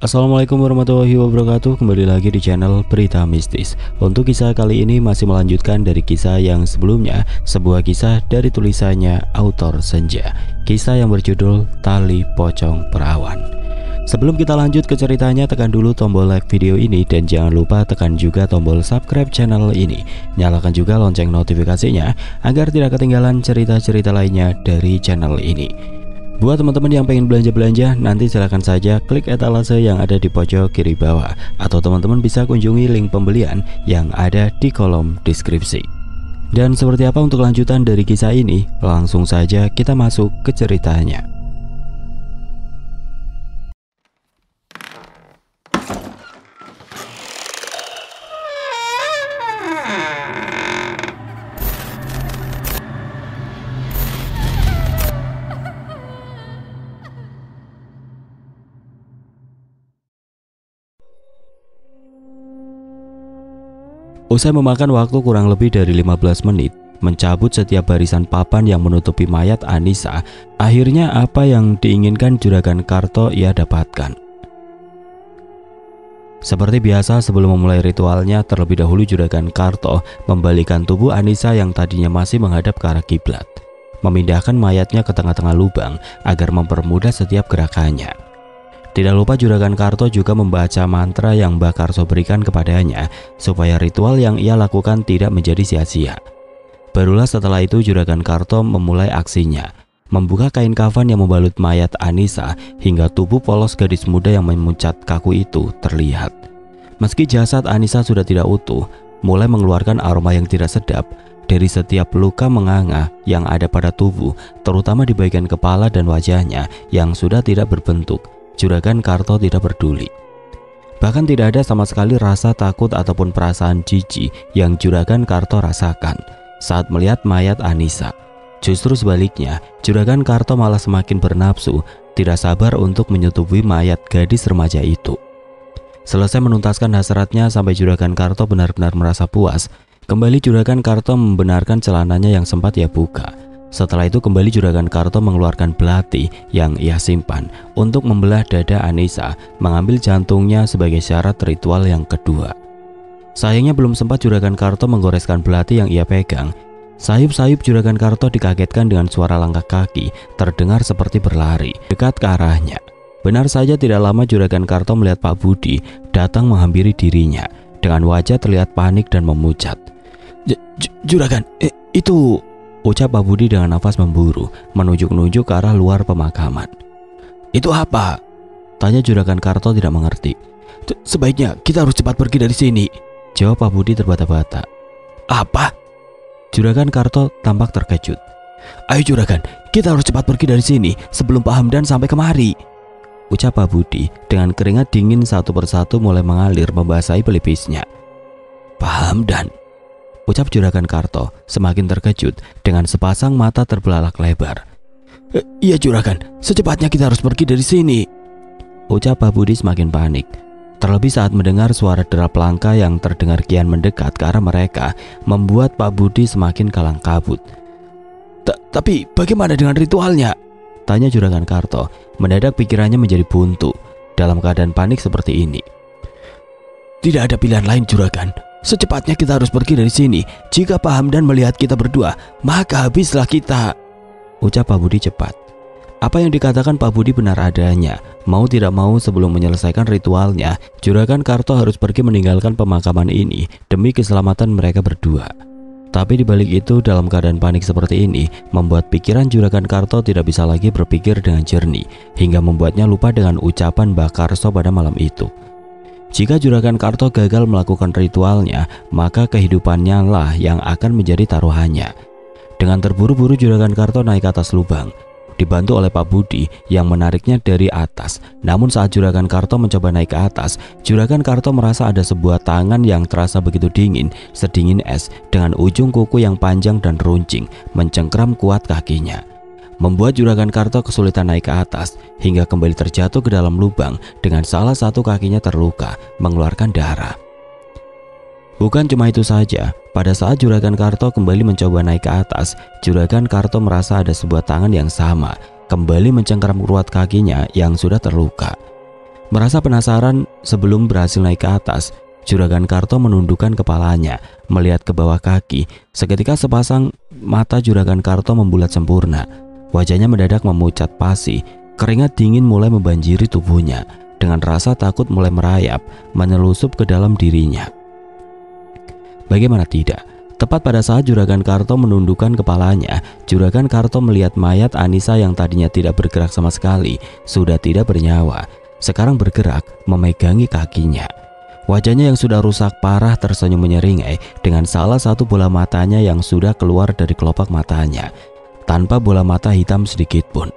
Assalamualaikum warahmatullahi wabarakatuh. Kembali lagi di channel Berita Mistis. Untuk kisah kali ini masih melanjutkan dari kisah yang sebelumnya, sebuah kisah dari tulisannya author Senja. Kisah yang berjudul Tali Pocong Perawan. Sebelum kita lanjut ke ceritanya, tekan dulu tombol like video ini dan jangan lupa tekan juga tombol subscribe channel ini. Nyalakan juga lonceng notifikasinya agar tidak ketinggalan cerita-cerita lainnya dari channel ini. Buat teman-teman yang pengen belanja-belanja, nanti silahkan saja klik etalase yang ada di pojok kiri bawah, atau teman-teman bisa kunjungi link pembelian yang ada di kolom deskripsi. Dan seperti apa untuk lanjutan dari kisah ini? Langsung saja kita masuk ke ceritanya. Usai memakan waktu kurang lebih dari 15 menit, mencabut setiap barisan papan yang menutupi mayat Anissa, akhirnya apa yang diinginkan Juragan Karto ia dapatkan. Seperti biasa, sebelum memulai ritualnya, terlebih dahulu Juragan Karto membalikan tubuh Anissa yang tadinya masih menghadap ke arah kiblat, memindahkan mayatnya ke tengah-tengah lubang agar mempermudah setiap gerakannya. Tidak lupa Juragan Karto juga membaca mantra yang Mbah Karso berikan kepadanya supaya ritual yang ia lakukan tidak menjadi sia-sia. Barulah setelah itu Juragan Karto memulai aksinya, membuka kain kafan yang membalut mayat Anissa hingga tubuh polos gadis muda yang memuncat kaku itu terlihat. Meski jasad Anissa sudah tidak utuh, mulai mengeluarkan aroma yang tidak sedap dari setiap luka menganga yang ada pada tubuh, terutama di bagian kepala dan wajahnya yang sudah tidak berbentuk. Juragan Karto tidak peduli. Bahkan tidak ada sama sekali rasa takut ataupun perasaan jijik yang Juragan Karto rasakan saat melihat mayat Anissa. Justru sebaliknya, Juragan Karto malah semakin bernafsu, tidak sabar untuk menyetubuhi mayat gadis remaja itu. Selesai menuntaskan hasratnya sampai Juragan Karto benar-benar merasa puas, kembali Juragan Karto membenarkan celananya yang sempat ia buka. Setelah itu kembali Juragan Karto mengeluarkan belati yang ia simpan untuk membelah dada Anissa, mengambil jantungnya sebagai syarat ritual yang kedua. Sayangnya belum sempat Juragan Karto menggoreskan belati yang ia pegang, sayup-sayup Juragan Karto dikagetkan dengan suara langkah kaki terdengar seperti berlari dekat ke arahnya. Benar saja tidak lama Juragan Karto melihat Pak Budi datang menghampiri dirinya dengan wajah terlihat panik dan memucat. Juragan, itu... Ucap Pak Budi dengan nafas memburu, menunjuk-nunjuk ke arah luar pemakaman. Itu apa? Tanya Juragan Karto tidak mengerti. Sebaiknya kita harus cepat pergi dari sini, jawab Pak Budi terbata-bata. Apa? Juragan Karto tampak terkejut. Ayo Juragan, kita harus cepat pergi dari sini sebelum Pak Hamdan sampai kemari, ucap Pak Budi dengan keringat dingin satu persatu mulai mengalir membasahi pelipisnya. Pak Hamdan, ucap Juragan Karto semakin terkejut dengan sepasang mata terbelalak lebar. Iya Juragan, secepatnya kita harus pergi dari sini, ucap Pak Budi semakin panik. Terlebih saat mendengar suara derap langkah yang terdengar kian mendekat ke arah mereka, membuat Pak Budi semakin kalang kabut. Tapi bagaimana dengan ritualnya? Tanya Juragan Karto. Mendadak pikirannya menjadi buntu dalam keadaan panik seperti ini. Tidak ada pilihan lain Juragan. Secepatnya kita harus pergi dari sini. Jika Pak Hamdan melihat kita berdua, maka habislah kita, ucap Pak Budi cepat. Apa yang dikatakan Pak Budi benar adanya. Mau tidak mau sebelum menyelesaikan ritualnya, Juragan Karto harus pergi meninggalkan pemakaman ini demi keselamatan mereka berdua. Tapi dibalik itu, dalam keadaan panik seperti ini membuat pikiran Juragan Karto tidak bisa lagi berpikir dengan jernih, hingga membuatnya lupa dengan ucapan Mbah Karso pada malam itu. Jika Juragan Karto gagal melakukan ritualnya, maka kehidupannya lah yang akan menjadi taruhannya. Dengan terburu-buru Juragan Karto naik ke atas lubang, dibantu oleh Pak Budi yang menariknya dari atas. Namun saat Juragan Karto mencoba naik ke atas, Juragan Karto merasa ada sebuah tangan yang terasa begitu dingin, sedingin es, dengan ujung kuku yang panjang dan runcing, mencengkram kuat kakinya, membuat Juragan Karto kesulitan naik ke atas hingga kembali terjatuh ke dalam lubang dengan salah satu kakinya terluka, mengeluarkan darah. Bukan cuma itu saja, pada saat Juragan Karto kembali mencoba naik ke atas, Juragan Karto merasa ada sebuah tangan yang sama kembali mencengkeram ruat kakinya yang sudah terluka. Merasa penasaran sebelum berhasil naik ke atas, Juragan Karto menundukkan kepalanya, melihat ke bawah kaki. Seketika sepasang mata Juragan Karto membulat sempurna. Wajahnya mendadak memucat pasi, keringat dingin mulai membanjiri tubuhnya. Dengan rasa takut mulai merayap, menyelusup ke dalam dirinya. Bagaimana tidak? Tepat pada saat Juragan Karto menundukkan kepalanya, Juragan Karto melihat mayat Anissa yang tadinya tidak bergerak sama sekali, sudah tidak bernyawa. Sekarang bergerak, memegangi kakinya. Wajahnya yang sudah rusak parah tersenyum menyeringai dengan salah satu bola matanya yang sudah keluar dari kelopak matanya, tanpa bola mata hitam sedikit pun.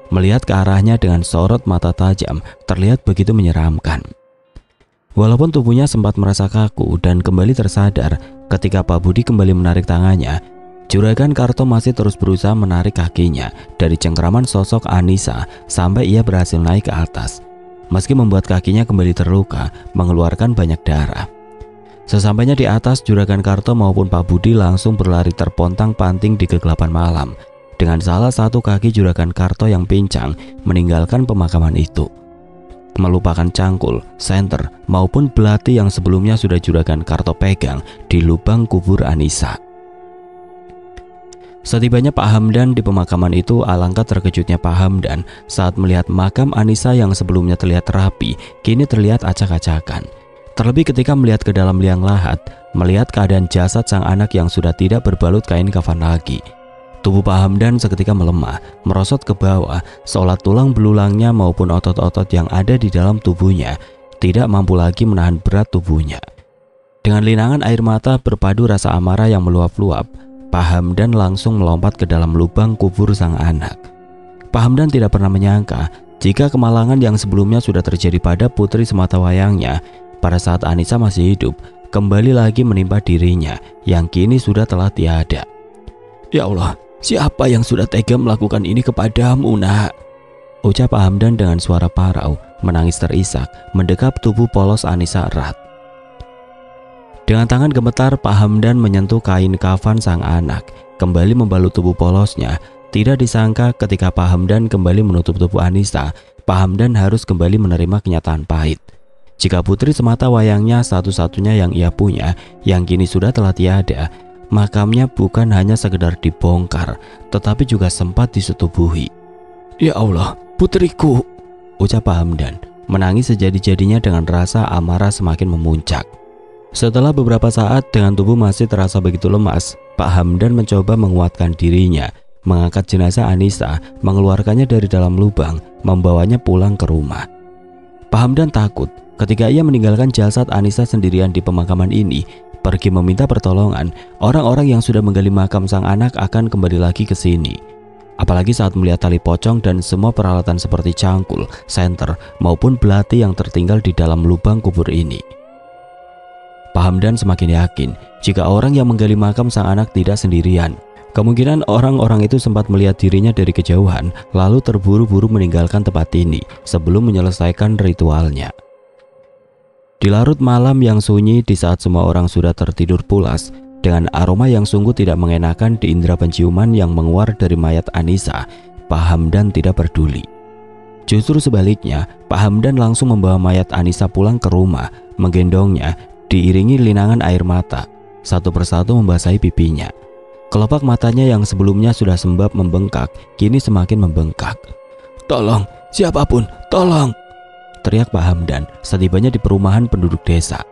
Melihat ke arahnya dengan sorot mata tajam, terlihat begitu menyeramkan. Walaupun tubuhnya sempat merasa kaku dan kembali tersadar ketika Pak Budi kembali menarik tangannya, Juragan Karto masih terus berusaha menarik kakinya dari cengkraman sosok Anissa sampai ia berhasil naik ke atas. Meski membuat kakinya kembali terluka, mengeluarkan banyak darah. Sesampainya di atas, Juragan Karto maupun Pak Budi langsung berlari terpontang-panting di kegelapan malam, dengan salah satu kaki Juragan Karto yang pincang meninggalkan pemakaman itu, melupakan cangkul, senter, maupun belati yang sebelumnya sudah Juragan Karto pegang di lubang kubur Anissa. Setibanya Pak Hamdan di pemakaman itu, alangkah terkejutnya Pak Hamdan saat melihat makam Anissa yang sebelumnya terlihat rapi, kini terlihat acak-acakan. Terlebih ketika melihat ke dalam liang lahat, melihat keadaan jasad sang anak yang sudah tidak berbalut kain kafan lagi. Tubuh Pak Hamdan seketika melemah, merosot ke bawah, seolah tulang belulangnya maupun otot-otot yang ada di dalam tubuhnya tidak mampu lagi menahan berat tubuhnya. Dengan linangan air mata berpadu rasa amarah yang meluap-luap, Pak Hamdan langsung melompat ke dalam lubang kubur sang anak. Pak Hamdan tidak pernah menyangka jika kemalangan yang sebelumnya sudah terjadi pada putri sematawayangnya pada saat Anissa masih hidup, kembali lagi menimpa dirinya yang kini sudah telah tiada. "Ya Allah, siapa yang sudah tega melakukan ini kepadamu, Nak?" ucap Pak Hamdan dengan suara parau, menangis terisak, mendekap tubuh polos Anissa erat. Dengan tangan gemetar, Pak Hamdan menyentuh kain kafan sang anak, kembali membalut tubuh polosnya. Tidak disangka ketika Pak Hamdan kembali menutup tubuh Anissa, Pak Hamdan harus kembali menerima kenyataan pahit. Jika putri sematawayangnya satu-satunya yang ia punya, yang kini sudah telah tiada, makamnya bukan hanya sekedar dibongkar, tetapi juga sempat disetubuhi. "Ya Allah, putriku!" ucap Pak Hamdan, menangis sejadi-jadinya dengan rasa amarah semakin memuncak. Setelah beberapa saat dengan tubuh masih terasa begitu lemas, Pak Hamdan mencoba menguatkan dirinya, mengangkat jenazah Anissa, mengeluarkannya dari dalam lubang, membawanya pulang ke rumah. Pak Hamdan takut ketika ia meninggalkan jasad Anissa sendirian di pemakaman ini, pergi meminta pertolongan, orang-orang yang sudah menggali makam sang anak akan kembali lagi ke sini. Apalagi saat melihat tali pocong dan semua peralatan seperti cangkul, senter, maupun belati yang tertinggal di dalam lubang kubur ini. Pak Hamdan semakin yakin jika orang yang menggali makam sang anak tidak sendirian. Kemungkinan orang-orang itu sempat melihat dirinya dari kejauhan, lalu terburu-buru meninggalkan tempat ini sebelum menyelesaikan ritualnya. Di larut malam yang sunyi, di saat semua orang sudah tertidur pulas, dengan aroma yang sungguh tidak mengenakan di indera penciuman yang menguar dari mayat Anissa, Pak Hamdan tidak peduli. Justru sebaliknya, Pak Hamdan langsung membawa mayat Anissa pulang ke rumah, menggendongnya, diiringi linangan air mata, satu persatu membasahi pipinya. Kelopak matanya yang sebelumnya sudah sembab membengkak, kini semakin membengkak. "Tolong, siapapun, tolong!" teriak Pak Hamdan setibanya di perumahan penduduk desa.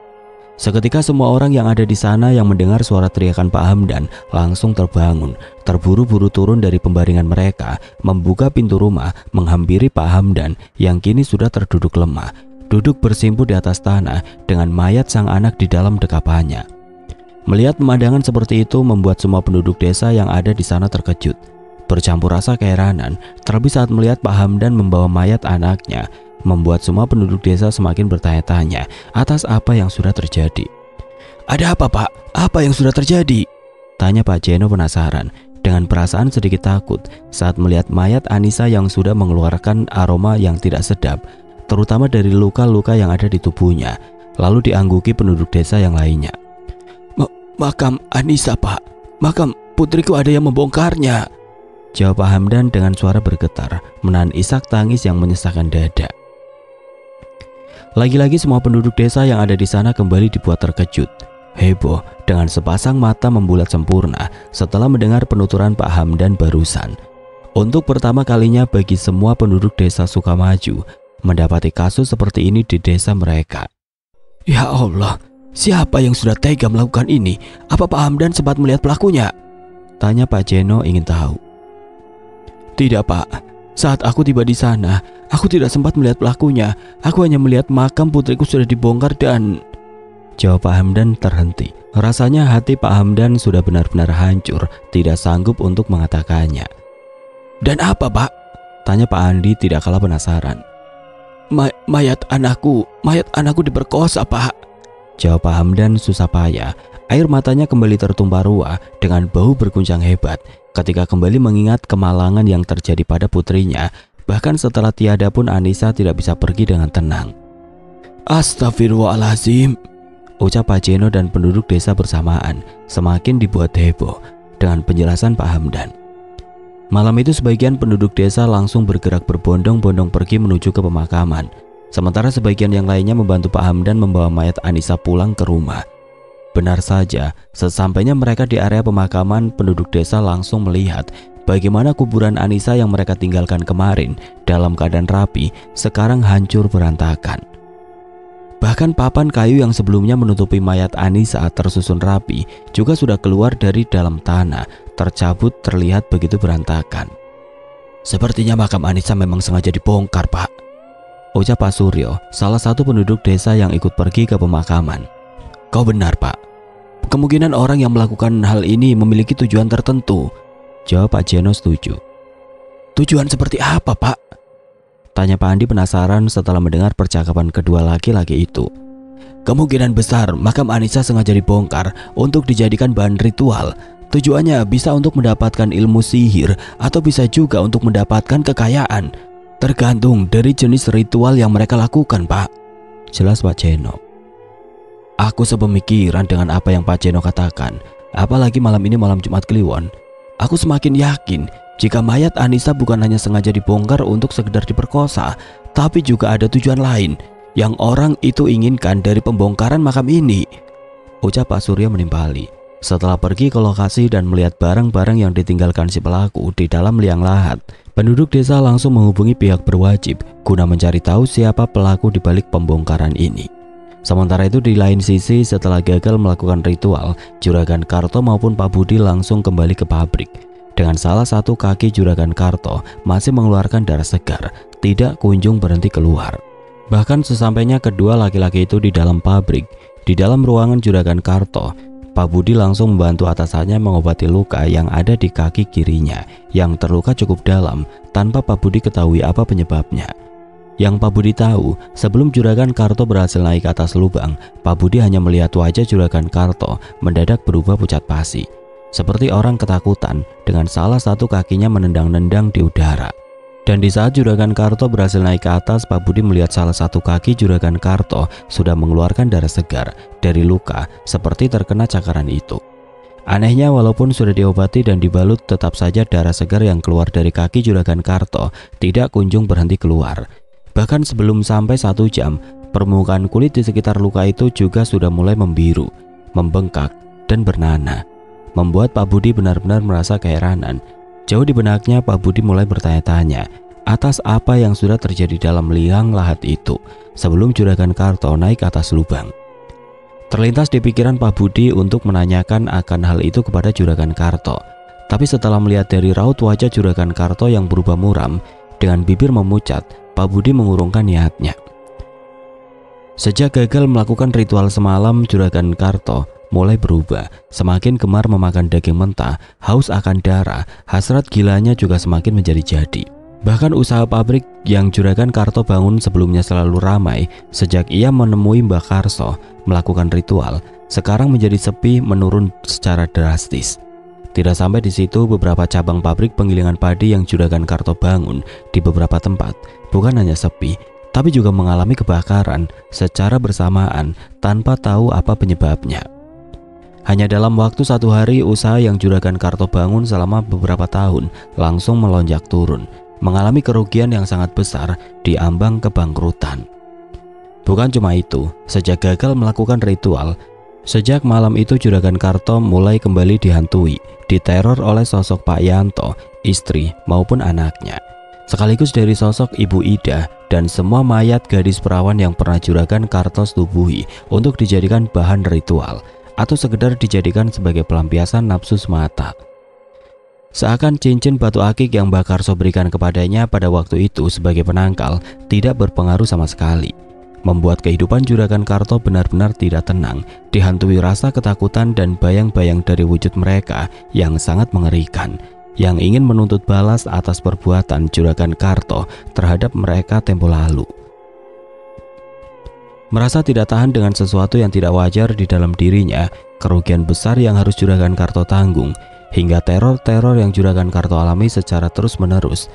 Seketika semua orang yang ada di sana yang mendengar suara teriakan Pak Hamdan langsung terbangun, terburu-buru turun dari pembaringan mereka, membuka pintu rumah, menghampiri Pak Hamdan yang kini sudah terduduk lemah, duduk bersimpuh di atas tanah dengan mayat sang anak di dalam dekapannya. Melihat pemandangan seperti itu membuat semua penduduk desa yang ada di sana terkejut, bercampur rasa keheranan, terlebih saat melihat Pak Hamdan membawa mayat anaknya, membuat semua penduduk desa semakin bertanya-tanya atas apa yang sudah terjadi. "Ada apa, Pak? Apa yang sudah terjadi?" tanya Pak Jeno penasaran dengan perasaan sedikit takut saat melihat mayat Anissa yang sudah mengeluarkan aroma yang tidak sedap, terutama dari luka-luka yang ada di tubuhnya, lalu diangguki penduduk desa yang lainnya. Makam Anissa, Pak. Makam putriku ada yang membongkarnya," jawab Pak Hamdan dengan suara bergetar, menahan isak tangis yang menyesakkan dada. Lagi-lagi semua penduduk desa yang ada di sana kembali dibuat terkejut, heboh dengan sepasang mata membulat sempurna setelah mendengar penuturan Pak Hamdan barusan. Untuk pertama kalinya bagi semua penduduk desa Sukamaju mendapati kasus seperti ini di desa mereka. Ya Allah, siapa yang sudah tega melakukan ini? Apa Pak Hamdan sempat melihat pelakunya? Tanya Pak Jeno ingin tahu. Tidak Pak, saat aku tiba di sana, aku tidak sempat melihat pelakunya. Aku hanya melihat makam putriku sudah dibongkar dan... Jawab Pak Hamdan terhenti. Rasanya hati Pak Hamdan sudah benar-benar hancur, tidak sanggup untuk mengatakannya. Dan apa Pak? Tanya Pak Andi tidak kalah penasaran. Mayat anakku diperkosa Pak. Jawab Pak Hamdan susah payah. Air matanya kembali tertumpah ruah dengan bau berguncang hebat ketika kembali mengingat kemalangan yang terjadi pada putrinya. Bahkan setelah tiada pun Anissa tidak bisa pergi dengan tenang. Astagfirullahaladzim, ucap Pak Jeno dan penduduk desa bersamaan, semakin dibuat heboh dengan penjelasan Pak Hamdan. Malam itu sebagian penduduk desa langsung bergerak berbondong-bondong pergi menuju ke pemakaman. Sementara sebagian yang lainnya membantu Pak Hamdan membawa mayat Anissa pulang ke rumah. Benar saja, sesampainya mereka di area pemakaman, penduduk desa langsung melihat bagaimana kuburan Anissa yang mereka tinggalkan kemarin dalam keadaan rapi sekarang hancur berantakan. Bahkan papan kayu yang sebelumnya menutupi mayat Anissa tersusun rapi juga sudah keluar dari dalam tanah, tercabut terlihat begitu berantakan. Sepertinya makam Anissa memang sengaja dibongkar Pak, ucap Pak Suryo, salah satu penduduk desa yang ikut pergi ke pemakaman. Kau benar Pak, kemungkinan orang yang melakukan hal ini memiliki tujuan tertentu, jawab Pak Jeno setuju. Tujuan seperti apa Pak? Tanya Pak Andi penasaran setelah mendengar percakapan kedua laki-laki itu. Kemungkinan besar makam Anissa sengaja dibongkar untuk dijadikan bahan ritual. Tujuannya bisa untuk mendapatkan ilmu sihir atau bisa juga untuk mendapatkan kekayaan. Tergantung dari jenis ritual yang mereka lakukan Pak, jelas Pak Jeno. Aku sepemikiran dengan apa yang Pak Jeno katakan. Apalagi malam ini malam Jumat Kliwon. Aku semakin yakin jika mayat Anissa bukan hanya sengaja dibongkar untuk sekedar diperkosa, tapi juga ada tujuan lain yang orang itu inginkan dari pembongkaran makam ini, ucap Pak Surya menimpali. Setelah pergi ke lokasi dan melihat barang-barang yang ditinggalkan si pelaku di dalam liang lahat, penduduk desa langsung menghubungi pihak berwajib guna mencari tahu siapa pelaku di balik pembongkaran ini. Sementara itu di lain sisi, setelah gagal melakukan ritual, Juragan Karto maupun Pak Budi langsung kembali ke pabrik. Dengan salah satu kaki Juragan Karto masih mengeluarkan darah segar, tidak kunjung berhenti keluar. Bahkan sesampainya kedua laki-laki itu di dalam pabrik, di dalam ruangan Juragan Karto, Pak Budi langsung membantu atasannya mengobati luka yang ada di kaki kirinya yang terluka cukup dalam tanpa Pak Budi ketahui apa penyebabnya. Yang Pak Budi tahu, sebelum Juragan Karto berhasil naik ke atas lubang, Pak Budi hanya melihat wajah Juragan Karto mendadak berubah pucat pasi, seperti orang ketakutan dengan salah satu kakinya menendang-nendang di udara. Dan di saat Juragan Karto berhasil naik ke atas, Pak Budi melihat salah satu kaki Juragan Karto sudah mengeluarkan darah segar dari luka seperti terkena cakaran itu. Anehnya, walaupun sudah diobati dan dibalut, tetap saja darah segar yang keluar dari kaki Juragan Karto tidak kunjung berhenti keluar. Bahkan sebelum sampai 1 jam, permukaan kulit di sekitar luka itu juga sudah mulai membiru, membengkak, dan bernanah, membuat Pak Budi benar-benar merasa keheranan. Jauh di benaknya, Pak Budi mulai bertanya-tanya atas apa yang sudah terjadi dalam liang lahat itu sebelum Juragan Karto naik ke atas lubang. Terlintas di pikiran Pak Budi untuk menanyakan akan hal itu kepada Juragan Karto. Tapi setelah melihat dari raut wajah Juragan Karto yang berubah muram dengan bibir memucat, Pak Budi mengurungkan niatnya. Sejak gagal melakukan ritual semalam, Juragan Karto mulai berubah, semakin gemar memakan daging mentah, haus akan darah, hasrat gilanya juga semakin menjadi-jadi. Bahkan usaha pabrik yang Juragan Karto bangun sebelumnya selalu ramai sejak ia menemui Mbak Karso melakukan ritual, sekarang menjadi sepi, menurun secara drastis. Tidak sampai di situ, beberapa cabang pabrik penggilingan padi yang Juragan Karto bangun di beberapa tempat bukan hanya sepi, tapi juga mengalami kebakaran secara bersamaan tanpa tahu apa penyebabnya. Hanya dalam waktu 1 hari, usaha yang Juragan Karto bangun selama beberapa tahun langsung melonjak turun, mengalami kerugian yang sangat besar di ambang kebangkrutan. Bukan cuma itu, sejak gagal melakukan ritual, sejak malam itu Juragan Karto mulai kembali dihantui, diteror oleh sosok Pak Yanto, istri maupun anaknya, sekaligus dari sosok Ibu Ida dan semua mayat gadis perawan yang pernah Juragan Karto setubuhi untuk dijadikan bahan ritual atau sekedar dijadikan sebagai pelampiasan nafsu semata. Seakan cincin batu akik yang Mbah Karso berikan kepadanya pada waktu itu sebagai penangkal tidak berpengaruh sama sekali, membuat kehidupan Juragan Karto benar-benar tidak tenang, dihantui rasa ketakutan dan bayang-bayang dari wujud mereka yang sangat mengerikan, yang ingin menuntut balas atas perbuatan Juragan Karto terhadap mereka tempo lalu. Merasa tidak tahan dengan sesuatu yang tidak wajar di dalam dirinya, kerugian besar yang harus Juragan Karto tanggung, hingga teror-teror yang Juragan Karto alami secara terus-menerus,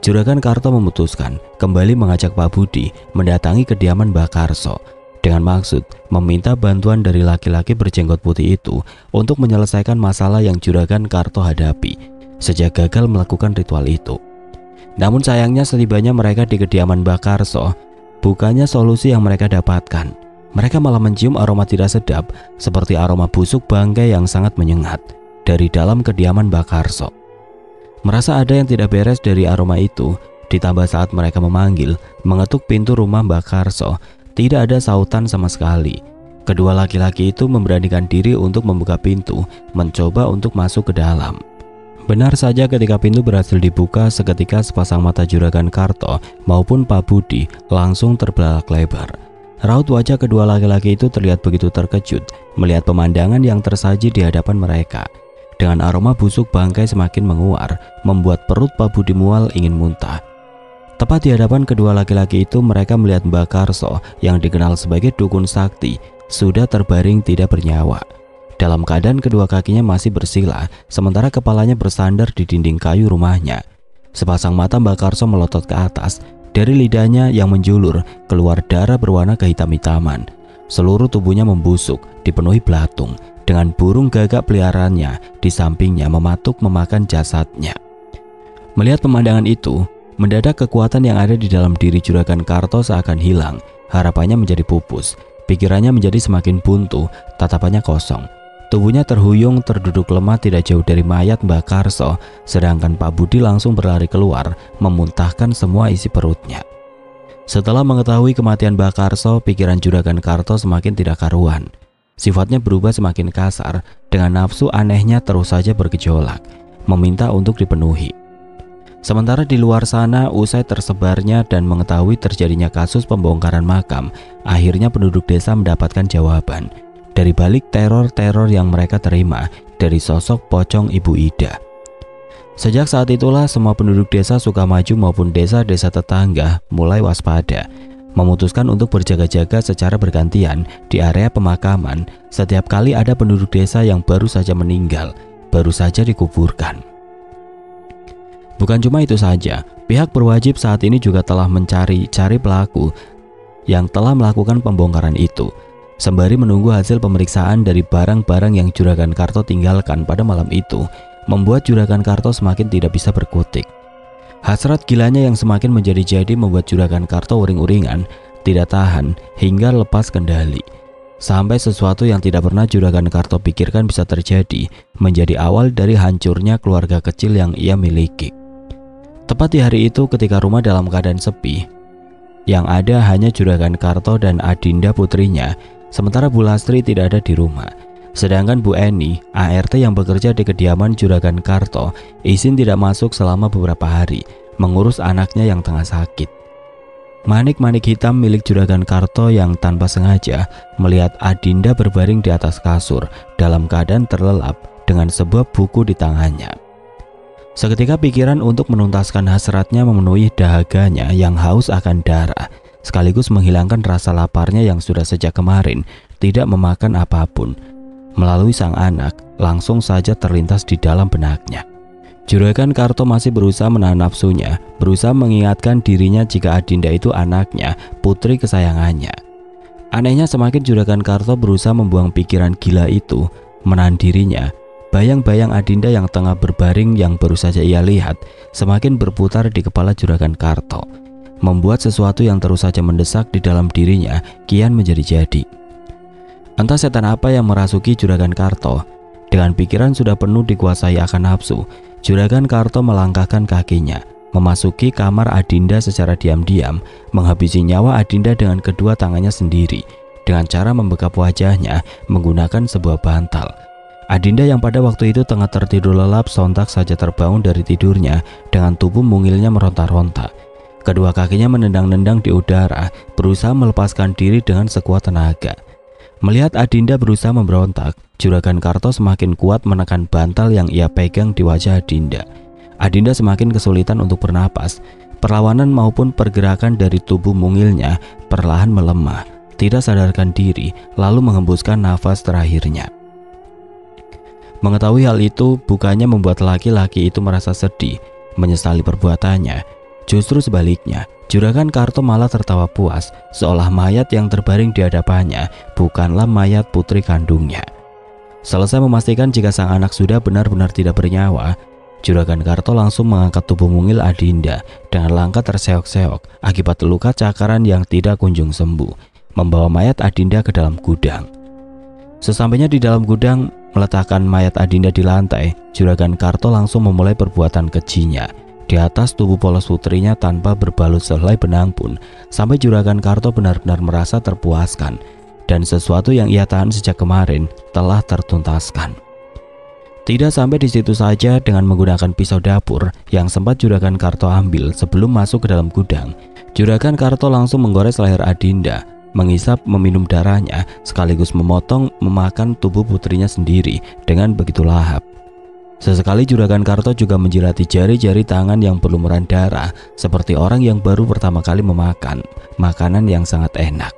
Juragan Karto memutuskan kembali mengajak Pak Budi mendatangi kediaman Mbah Karso dengan maksud meminta bantuan dari laki-laki berjenggot putih itu untuk menyelesaikan masalah yang Juragan Karto hadapi sejak gagal melakukan ritual itu. Namun sayangnya setibanya mereka di kediaman Mbah Karso, bukannya solusi yang mereka dapatkan. Mereka malah mencium aroma tidak sedap seperti aroma busuk bangkai yang sangat menyengat dari dalam kediaman Mbah Karso. Merasa ada yang tidak beres dari aroma itu, ditambah saat mereka memanggil, mengetuk pintu rumah Mbah Karso, tidak ada sautan sama sekali. Kedua laki-laki itu memberanikan diri untuk membuka pintu, mencoba untuk masuk ke dalam. Benar saja ketika pintu berhasil dibuka, seketika sepasang mata Juragan Karto maupun Pak Budi langsung terbelalak lebar. Raut wajah kedua laki-laki itu terlihat begitu terkejut melihat pemandangan yang tersaji di hadapan mereka. Dengan aroma busuk bangkai semakin menguar, membuat perut Pak Budi mual ingin muntah. Tepat di hadapan kedua laki-laki itu, mereka melihat Mbah Karso yang dikenal sebagai dukun sakti sudah terbaring tidak bernyawa. Dalam keadaan kedua kakinya masih bersila, sementara kepalanya bersandar di dinding kayu rumahnya. Sepasang mata Mbah Karso melotot ke atas, dari lidahnya yang menjulur keluar darah berwarna kehitam-hitaman. Seluruh tubuhnya membusuk, dipenuhi belatung, dengan burung gagak peliharaannya di sampingnya mematuk memakan jasadnya. Melihat pemandangan itu, mendadak kekuatan yang ada di dalam diri Juragan Karto seakan hilang, harapannya menjadi pupus, pikirannya menjadi semakin buntu, tatapannya kosong. Tubuhnya terhuyung terduduk lemah tidak jauh dari mayat Mbah Karso, sedangkan Pak Budi langsung berlari keluar, memuntahkan semua isi perutnya. Setelah mengetahui kematian Mbah Karso, pikiran Juragan Karto semakin tidak karuan. Sifatnya berubah semakin kasar, dengan nafsu anehnya terus saja bergejolak, meminta untuk dipenuhi. Sementara di luar sana, usai tersebarnya dan mengetahui terjadinya kasus pembongkaran makam, akhirnya penduduk desa mendapatkan jawaban dari balik teror-teror yang mereka terima dari sosok pocong Ibu Ida. Sejak saat itulah semua penduduk desa Sukamaju maupun desa-desa tetangga mulai waspada, memutuskan untuk berjaga-jaga secara bergantian di area pemakaman setiap kali ada penduduk desa yang baru saja meninggal, baru saja dikuburkan. Bukan cuma itu saja, pihak berwajib saat ini juga telah mencari-cari pelaku yang telah melakukan pembongkaran itu, sembari menunggu hasil pemeriksaan dari barang-barang yang Juragan Karto tinggalkan pada malam itu, membuat Juragan Karto semakin tidak bisa berkutik. Hasrat gilanya yang semakin menjadi-jadi membuat Juragan Karto uring-uringan, tidak tahan hingga lepas kendali. Sampai sesuatu yang tidak pernah Juragan Karto pikirkan bisa terjadi, menjadi awal dari hancurnya keluarga kecil yang ia miliki. Tepat di hari itu ketika rumah dalam keadaan sepi, yang ada hanya Juragan Karto dan Adinda putrinya, sementara Bu Lastri tidak ada di rumah. Sedangkan Bu Eni, ART yang bekerja di kediaman Juragan Karto, izin tidak masuk selama beberapa hari, mengurus anaknya yang tengah sakit. Manik-manik hitam milik Juragan Karto yang tanpa sengaja melihat Adinda berbaring di atas kasur dalam keadaan terlelap dengan sebuah buku di tangannya. Seketika pikiran untuk menuntaskan hasratnya memenuhi dahaganya yang haus akan darah, sekaligus menghilangkan rasa laparnya yang sudah sejak kemarin tidak memakan apapun. Melalui sang anak, langsung saja terlintas di dalam benaknya. Juragan Karto masih berusaha menahan nafsunya, berusaha mengingatkan dirinya jika Adinda itu anaknya, putri kesayangannya. Anehnya semakin Juragan Karto berusaha membuang pikiran gila itu, menahan dirinya, bayang-bayang Adinda yang tengah berbaring yang baru saja ia lihat, semakin berputar di kepala Juragan Karto. membuat sesuatu yang terus saja mendesak di dalam dirinya kian menjadi jadi. Entah setan apa yang merasuki Juragan Karto. Dengan pikiran sudah penuh dikuasai akan nafsu, Juragan Karto melangkahkan kakinya, memasuki kamar Adinda secara diam-diam, menghabisi nyawa Adinda dengan kedua tangannya sendiri, dengan cara membekap wajahnya menggunakan sebuah bantal. Adinda yang pada waktu itu tengah tertidur lelap sontak saja terbangun dari tidurnya dengan tubuh mungilnya meronta-ronta. Kedua kakinya menendang-nendang di udara, berusaha melepaskan diri dengan sekuat tenaga. Melihat Adinda berusaha memberontak, Juragan Karto semakin kuat menekan bantal yang ia pegang di wajah Adinda. Adinda semakin kesulitan untuk bernapas. Perlawanan maupun pergerakan dari tubuh mungilnya perlahan melemah, tidak sadarkan diri, lalu menghembuskan nafas terakhirnya. Mengetahui hal itu bukannya membuat laki-laki itu merasa sedih, menyesali perbuatannya. Justru sebaliknya, Juragan Karto malah tertawa puas, seolah mayat yang terbaring di hadapannya bukanlah mayat putri kandungnya. Selesai memastikan jika sang anak sudah benar-benar tidak bernyawa, Juragan Karto langsung mengangkat tubuh mungil Adinda dengan langkah terseok-seok akibat luka cakaran yang tidak kunjung sembuh, membawa mayat Adinda ke dalam gudang. Sesampainya di dalam gudang, meletakkan mayat Adinda di lantai, Juragan Karto langsung memulai perbuatan kejinya di atas tubuh polos putrinya tanpa berbalut sehelai benang pun, sampai Juragan Karto benar-benar merasa terpuaskan dan sesuatu yang ia tahan sejak kemarin telah tertuntaskan. Tidak sampai di situ saja, dengan menggunakan pisau dapur yang sempat Juragan Karto ambil sebelum masuk ke dalam gudang, Juragan Karto langsung menggores leher Adinda, mengisap, meminum darahnya, sekaligus memotong, memakan tubuh putrinya sendiri dengan begitu lahap. Sesekali Juragan Karto juga menjilati jari-jari tangan yang berlumuran darah, seperti orang yang baru pertama kali memakan makanan yang sangat enak.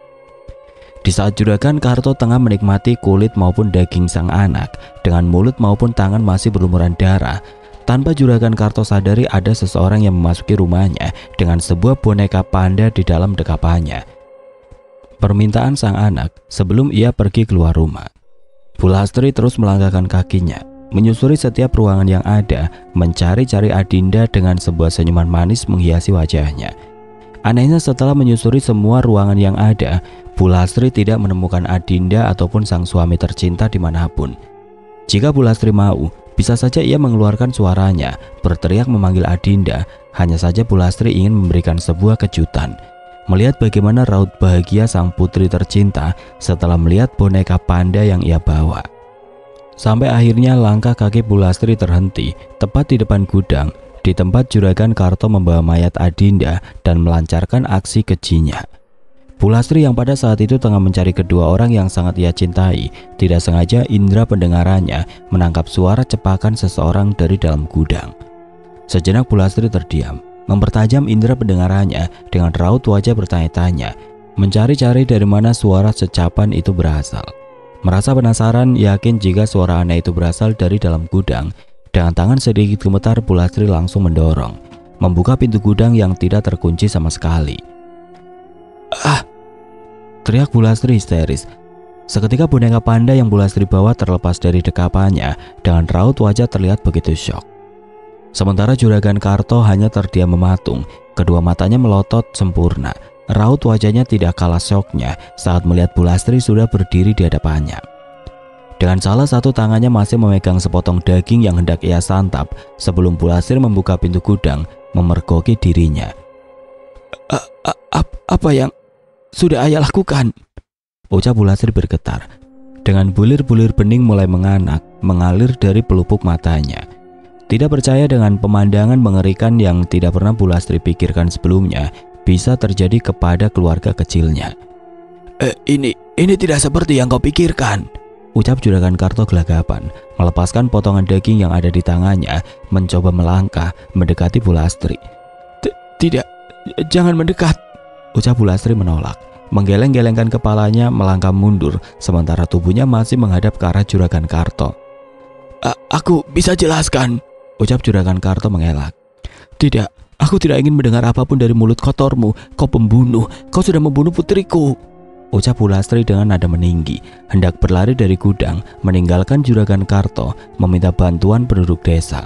Di saat Juragan Karto tengah menikmati kulit maupun daging sang anak, dengan mulut maupun tangan masih berlumuran darah, tanpa Juragan Karto sadari ada seseorang yang memasuki rumahnya dengan sebuah boneka panda di dalam dekapannya. Permintaan sang anak sebelum ia pergi keluar rumah. Bu Lastri terus melangkahkan kakinya, menyusuri setiap ruangan yang ada, mencari-cari Adinda dengan sebuah senyuman manis menghiasi wajahnya. Anehnya, setelah menyusuri semua ruangan yang ada, Bu Lastri tidak menemukan Adinda ataupun sang suami tercinta dimanapun. Jika Bu Lastri mau, bisa saja ia mengeluarkan suaranya, berteriak memanggil Adinda. Hanya saja Bu Lastri ingin memberikan sebuah kejutan, melihat bagaimana raut bahagia sang putri tercinta setelah melihat boneka panda yang ia bawa. Sampai akhirnya langkah kaki Bu Lastri terhenti tepat di depan gudang, di tempat Juragan Karto membawa mayat Adinda dan melancarkan aksi kejinya. Bu Lastri yang pada saat itu tengah mencari kedua orang yang sangat ia cintai, tidak sengaja indera pendengarannya menangkap suara cepakan seseorang dari dalam gudang. Sejenak Bu Lastri terdiam, mempertajam indera pendengarannya dengan raut wajah bertanya-tanya, mencari-cari dari mana suara secapan itu berasal. Merasa penasaran, yakin jika suara aneh itu berasal dari dalam gudang, dengan tangan sedikit gemetar Bu Lastri langsung mendorong, membuka pintu gudang yang tidak terkunci sama sekali. "Ah!" teriak Bu Lastri histeris. Seketika boneka panda yang Bu Lastri bawa terlepas dari dekapannya, dengan raut wajah terlihat begitu syok. Sementara Juragan Karto hanya terdiam mematung, kedua matanya melotot sempurna. Raut wajahnya tidak kalah syoknya saat melihat Bu Lastri sudah berdiri di hadapannya. Dengan salah satu tangannya masih memegang sepotong daging yang hendak ia santap sebelum Bu Lastri membuka pintu gudang, memergoki dirinya. Apa yang sudah ayah lakukan?" ucap Bu Lastri bergetar. Dengan bulir-bulir bening mulai mengalir dari pelupuk matanya. Tidak percaya dengan pemandangan mengerikan yang tidak pernah Bu Lastri pikirkan sebelumnya bisa terjadi kepada keluarga kecilnya. Ini tidak seperti yang kau pikirkan," ucap Juragan Karto gelagapan, melepaskan potongan daging yang ada di tangannya, mencoba melangkah mendekati Bu Lastri. Tidak, jangan mendekat," ucap Bu Lastri menolak, menggeleng-gelengkan kepalanya melangkah mundur sementara tubuhnya masih menghadap ke arah Juragan Karto. Aku bisa jelaskan," ucap Juragan Karto mengelak. "Tidak, aku tidak ingin mendengar apapun dari mulut kotormu. Kau pembunuh, kau sudah membunuh putriku," ucap Bu Lastri dengan nada meninggi, hendak berlari dari gudang, meninggalkan Juragan Karto, meminta bantuan penduduk desa.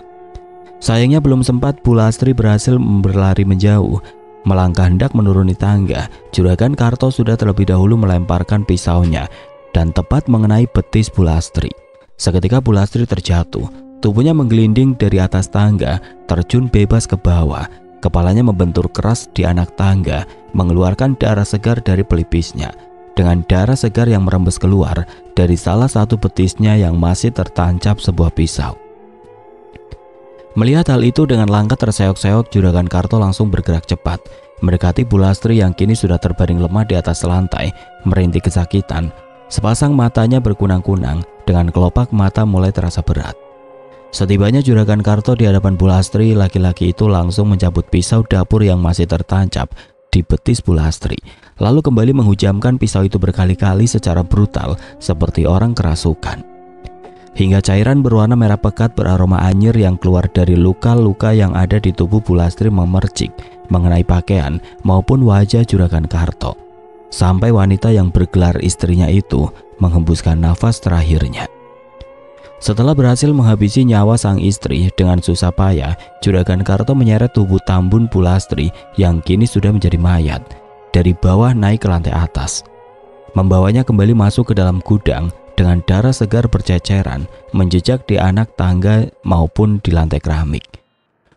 Sayangnya belum sempat Bu Lastri berhasil berlari menjauh, Melangkah hendak menuruni tangga, Juragan Karto sudah terlebih dahulu melemparkan pisaunya dan tepat mengenai betis Bu Lastri. Seketika Bu Lastri terjatuh, tubuhnya menggelinding dari atas tangga, terjun bebas ke bawah. Kepalanya membentur keras di anak tangga, mengeluarkan darah segar dari pelipisnya. Dengan darah segar yang merembes keluar dari salah satu betisnya yang masih tertancap sebuah pisau. Melihat hal itu, dengan langkah terseok-seok, Juragan Karto langsung bergerak cepat, mendekati Bu Lastri yang kini sudah terbaring lemah di atas lantai, merintih kesakitan. Sepasang matanya berkunang-kunang, dengan kelopak mata mulai terasa berat. Setibanya Juragan Karto di hadapan Bu Lastri, laki-laki itu langsung mencabut pisau dapur yang masih tertancap di betis Bu Lastri, lalu kembali menghujamkan pisau itu berkali-kali secara brutal seperti orang kerasukan. Hingga cairan berwarna merah pekat beraroma anyir yang keluar dari luka-luka yang ada di tubuh Bu Lastri memercik mengenai pakaian maupun wajah Juragan Karto. Sampai wanita yang bergelar istrinya itu menghembuskan nafas terakhirnya. Setelah berhasil menghabisi nyawa sang istri dengan susah payah, Juragan Karto menyeret tubuh Tambun Bu Lastri yang kini sudah menjadi mayat dari bawah naik ke lantai atas. Membawanya kembali masuk ke dalam gudang dengan darah segar berceceran menjejak di anak tangga maupun di lantai keramik.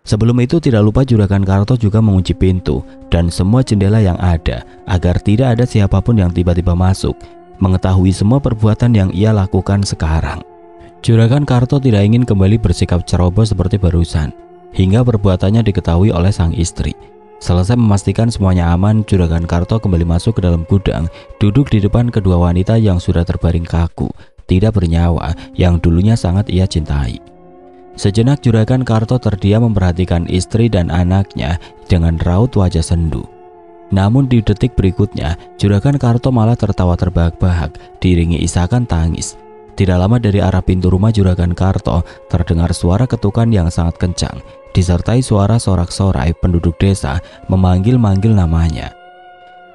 Sebelum itu tidak lupa Juragan Karto juga mengunci pintu dan semua jendela yang ada agar tidak ada siapapun yang tiba-tiba masuk mengetahui semua perbuatan yang ia lakukan sekarang. Juragan Karto tidak ingin kembali bersikap ceroboh seperti barusan hingga perbuatannya diketahui oleh sang istri. Selesai memastikan semuanya aman, Juragan Karto kembali masuk ke dalam gudang, duduk di depan kedua wanita yang sudah terbaring kaku, tidak bernyawa, yang dulunya sangat ia cintai. Sejenak Juragan Karto terdiam memperhatikan istri dan anaknya dengan raut wajah sendu. Namun di detik berikutnya, Juragan Karto malah tertawa terbahak-bahak, diiringi isakan tangis. Tidak lama dari arah pintu rumah Juragan Karto terdengar suara ketukan yang sangat kencang, disertai suara sorak-sorai penduduk desa memanggil-manggil namanya.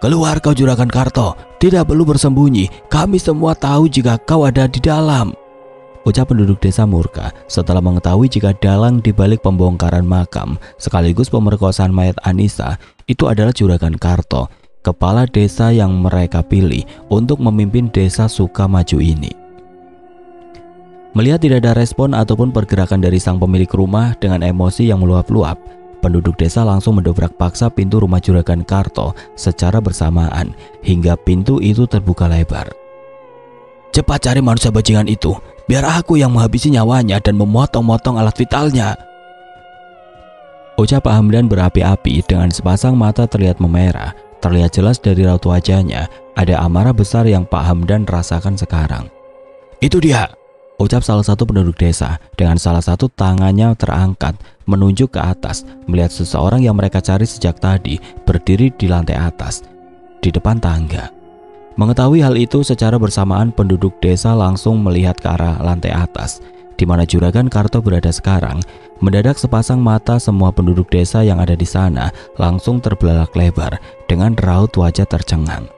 "Keluar kau Juragan Karto, tidak perlu bersembunyi, kami semua tahu jika kau ada di dalam," ucap penduduk desa murka setelah mengetahui jika dalang dibalik pembongkaran makam sekaligus pemerkosaan mayat Anissa itu adalah Juragan Karto, kepala desa yang mereka pilih untuk memimpin desa Sukamaju ini. Melihat tidak ada respon ataupun pergerakan dari sang pemilik rumah dengan emosi yang meluap-luap, penduduk desa langsung mendobrak paksa pintu rumah Juragan Karto secara bersamaan hingga pintu itu terbuka lebar. "Cepat cari manusia bajingan itu, biar aku yang menghabisi nyawanya dan memotong-motong alat vitalnya," ucap Pak Hamdan berapi-api. Dengan sepasang mata terlihat memerah. Terlihat jelas dari raut wajahnya ada amarah besar yang Pak Hamdan rasakan sekarang. "Itu dia," ucap salah satu penduduk desa dengan salah satu tangannya terangkat menunjuk ke atas, melihat seseorang yang mereka cari sejak tadi berdiri di lantai atas di depan tangga. Mengetahui hal itu, secara bersamaan penduduk desa langsung melihat ke arah lantai atas di mana Juragan Karto berada sekarang. Mendadak sepasang mata semua penduduk desa yang ada di sana langsung terbelalak lebar dengan raut wajah tercengang.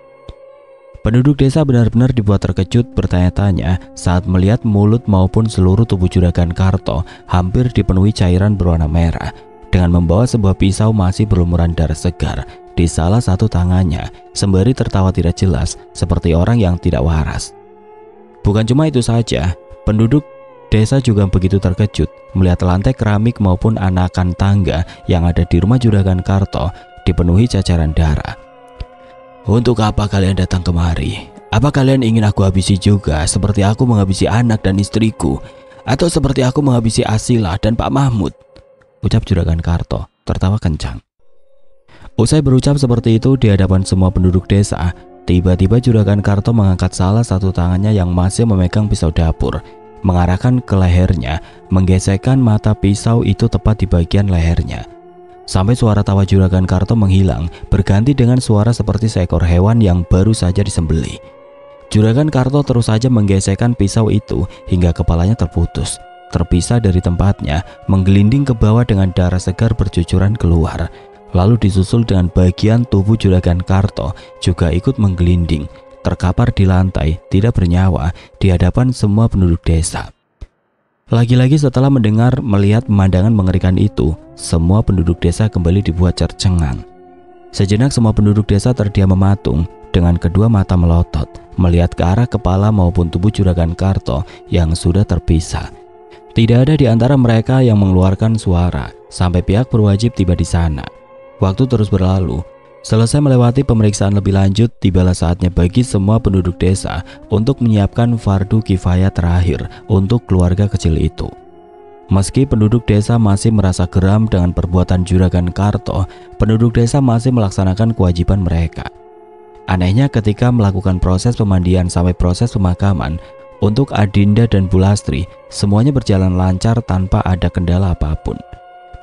Penduduk desa benar-benar dibuat terkejut bertanya-tanya saat melihat mulut maupun seluruh tubuh Juragan Karto hampir dipenuhi cairan berwarna merah dengan membawa sebuah pisau masih berlumuran darah segar di salah satu tangannya, sembari tertawa tidak jelas seperti orang yang tidak waras. Bukan cuma itu saja, penduduk desa juga begitu terkejut melihat lantai keramik maupun anakan tangga yang ada di rumah Juragan Karto dipenuhi cacaran darah. "Untuk apa kalian datang kemari? Apa kalian ingin aku habisi juga seperti aku menghabisi anak dan istriku? Atau seperti aku menghabisi Asila dan Pak Mahmud?" ucap Juragan Karto tertawa kencang. Usai berucap seperti itu di hadapan semua penduduk desa, tiba-tiba Juragan Karto mengangkat salah satu tangannya yang masih memegang pisau dapur, mengarahkan ke lehernya, menggesekkan mata pisau itu tepat di bagian lehernya. Sampai suara tawa Juragan Karto menghilang, berganti dengan suara seperti seekor hewan yang baru saja disembelih. Juragan Karto terus saja menggesekkan pisau itu hingga kepalanya terputus, terpisah dari tempatnya, menggelinding ke bawah dengan darah segar bercucuran keluar. Lalu disusul dengan bagian tubuh Juragan Karto juga ikut menggelinding, terkapar di lantai, tidak bernyawa di hadapan semua penduduk desa. Lagi-lagi setelah melihat pemandangan mengerikan itu, semua penduduk desa kembali dibuat tercengang. Sejenak semua penduduk desa terdiam mematung dengan kedua mata melotot, melihat ke arah kepala maupun tubuh Juragan Karto yang sudah terpisah. Tidak ada di antara mereka yang mengeluarkan suara sampai pihak berwajib tiba di sana. Waktu terus berlalu. Selesai melewati pemeriksaan lebih lanjut, tibalah saatnya bagi semua penduduk desa untuk menyiapkan fardu kifayah terakhir untuk keluarga kecil itu. Meski penduduk desa masih merasa geram dengan perbuatan Juragan Karto, penduduk desa masih melaksanakan kewajiban mereka. Anehnya ketika melakukan proses pemandian sampai proses pemakaman, untuk Adinda dan Bulastri, semuanya berjalan lancar tanpa ada kendala apapun.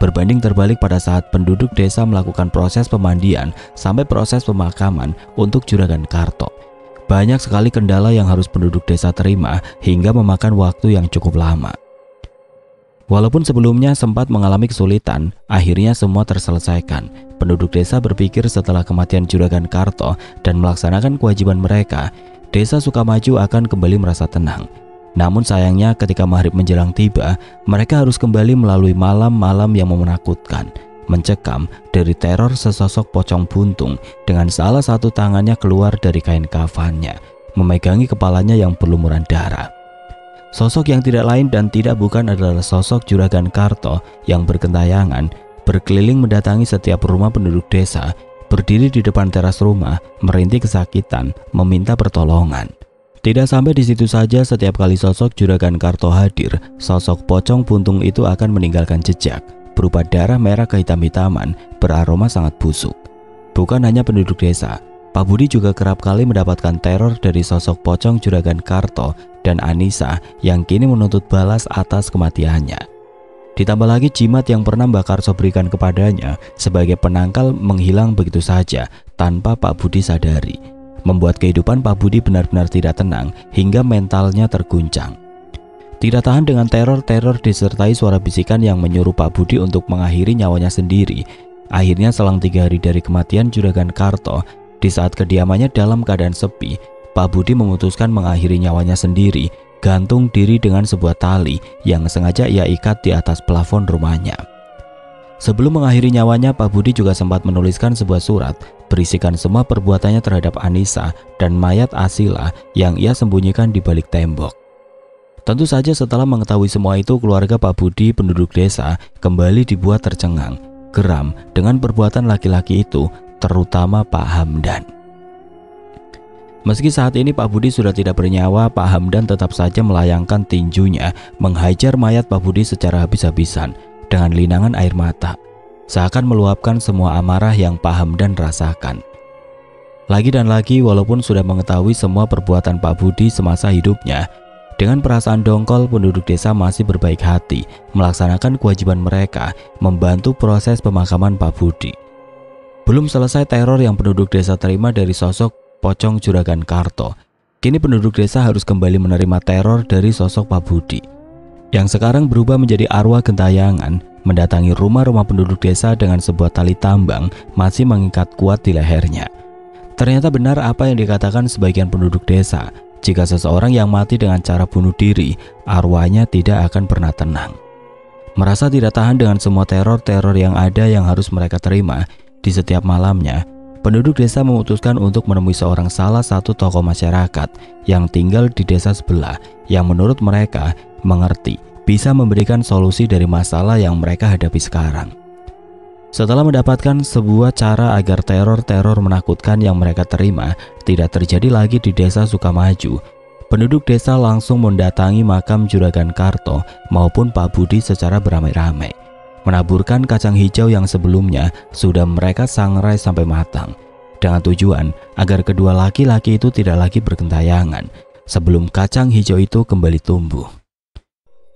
Berbanding terbalik pada saat penduduk desa melakukan proses pemandian sampai proses pemakaman untuk Juragan Karto. Banyak sekali kendala yang harus penduduk desa terima hingga memakan waktu yang cukup lama. Walaupun sebelumnya sempat mengalami kesulitan, akhirnya semua terselesaikan. Penduduk desa berpikir setelah kematian Juragan Karto dan melaksanakan kewajiban mereka, desa Sukamaju akan kembali merasa tenang. Namun sayangnya ketika maghrib menjelang tiba, mereka harus kembali melalui malam-malam yang menakutkan, mencekam dari teror sesosok pocong buntung dengan salah satu tangannya keluar dari kain kafannya, memegangi kepalanya yang berlumuran darah. Sosok yang tidak lain dan tidak bukan adalah sosok Juragan Karto yang bergentayangan, berkeliling mendatangi setiap rumah penduduk desa, berdiri di depan teras rumah, merintih kesakitan, meminta pertolongan. Tidak sampai di situ saja, setiap kali sosok Juragan Karto hadir, sosok pocong buntung itu akan meninggalkan jejak, berupa darah merah kehitam-hitaman, beraroma sangat busuk. Bukan hanya penduduk desa, Pak Budi juga kerap kali mendapatkan teror dari sosok pocong Juragan Karto dan Anissa yang kini menuntut balas atas kematiannya. Ditambah lagi jimat yang pernah Mbak Karso berikan kepadanya sebagai penangkal menghilang begitu saja tanpa Pak Budi sadari, membuat kehidupan Pak Budi benar-benar tidak tenang hingga mentalnya terguncang. Tidak tahan dengan teror-teror disertai suara bisikan yang menyuruh Pak Budi untuk mengakhiri nyawanya sendiri. Akhirnya selang 3 hari dari kematian Juragan Karto, di saat kediamannya dalam keadaan sepi, Pak Budi memutuskan mengakhiri nyawanya sendiri, gantung diri dengan sebuah tali yang sengaja ia ikat di atas plafon rumahnya. Sebelum mengakhiri nyawanya, Pak Budi juga sempat menuliskan sebuah surat berisikan semua perbuatannya terhadap Anissa dan mayat Asila yang ia sembunyikan di balik tembok. Tentu saja setelah mengetahui semua itu, keluarga Pak Budi penduduk desa kembali dibuat tercengang, geram dengan perbuatan laki-laki itu, terutama Pak Hamdan. Meski saat ini Pak Budi sudah tidak bernyawa, Pak Hamdan tetap saja melayangkan tinjunya menghajar mayat Pak Budi secara habis-habisan dengan linangan air mata, seakan meluapkan semua amarah yang Pak Hamdan rasakan. Lagi dan lagi, walaupun sudah mengetahui semua perbuatan Pak Budi semasa hidupnya, dengan perasaan dongkol penduduk desa masih berbaik hati melaksanakan kewajiban mereka membantu proses pemakaman Pak Budi. Belum selesai teror yang penduduk desa terima dari sosok pocong Juragan Karto, kini penduduk desa harus kembali menerima teror dari sosok Pak Budi, yang sekarang berubah menjadi arwah gentayangan, mendatangi rumah-rumah penduduk desa dengan sebuah tali tambang masih mengikat kuat di lehernya. Ternyata benar apa yang dikatakan sebagian penduduk desa, jika seseorang yang mati dengan cara bunuh diri, arwahnya tidak akan pernah tenang. Merasa tidak tahan dengan semua teror-teror yang ada yang harus mereka terima, di setiap malamnya, penduduk desa memutuskan untuk menemui seorang salah satu tokoh masyarakat yang tinggal di desa sebelah, yang menurut mereka mengerti, bisa memberikan solusi dari masalah yang mereka hadapi sekarang. Setelah mendapatkan sebuah cara agar teror-teror menakutkan yang mereka terima tidak terjadi lagi di desa Sukamaju, penduduk desa langsung mendatangi makam Juragan Karto maupun Pak Budi secara beramai-ramai, menaburkan kacang hijau yang sebelumnya sudah mereka sangrai sampai matang, dengan tujuan agar kedua laki-laki itu tidak lagi bergentayangan sebelum kacang hijau itu kembali tumbuh.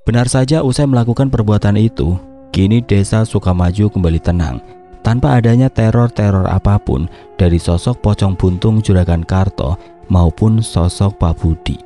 Benar saja, usai melakukan perbuatan itu, kini desa Sukamaju kembali tenang, tanpa adanya teror-teror apapun dari sosok pocong buntung Juragan Karto maupun sosok Pak Budi.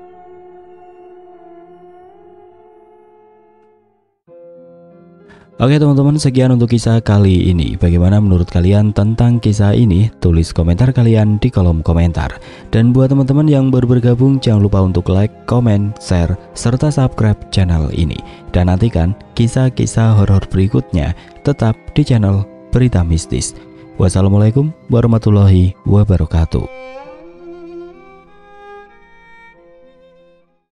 Oke teman-teman, sekian untuk kisah kali ini. Bagaimana menurut kalian tentang kisah ini? Tulis komentar kalian di kolom komentar. Dan buat teman-teman yang baru bergabung, jangan lupa untuk like, komen, share, serta subscribe channel ini. Dan nantikan kisah-kisah horor berikutnya tetap di channel Berita Mistis. Wassalamualaikum warahmatullahi wabarakatuh.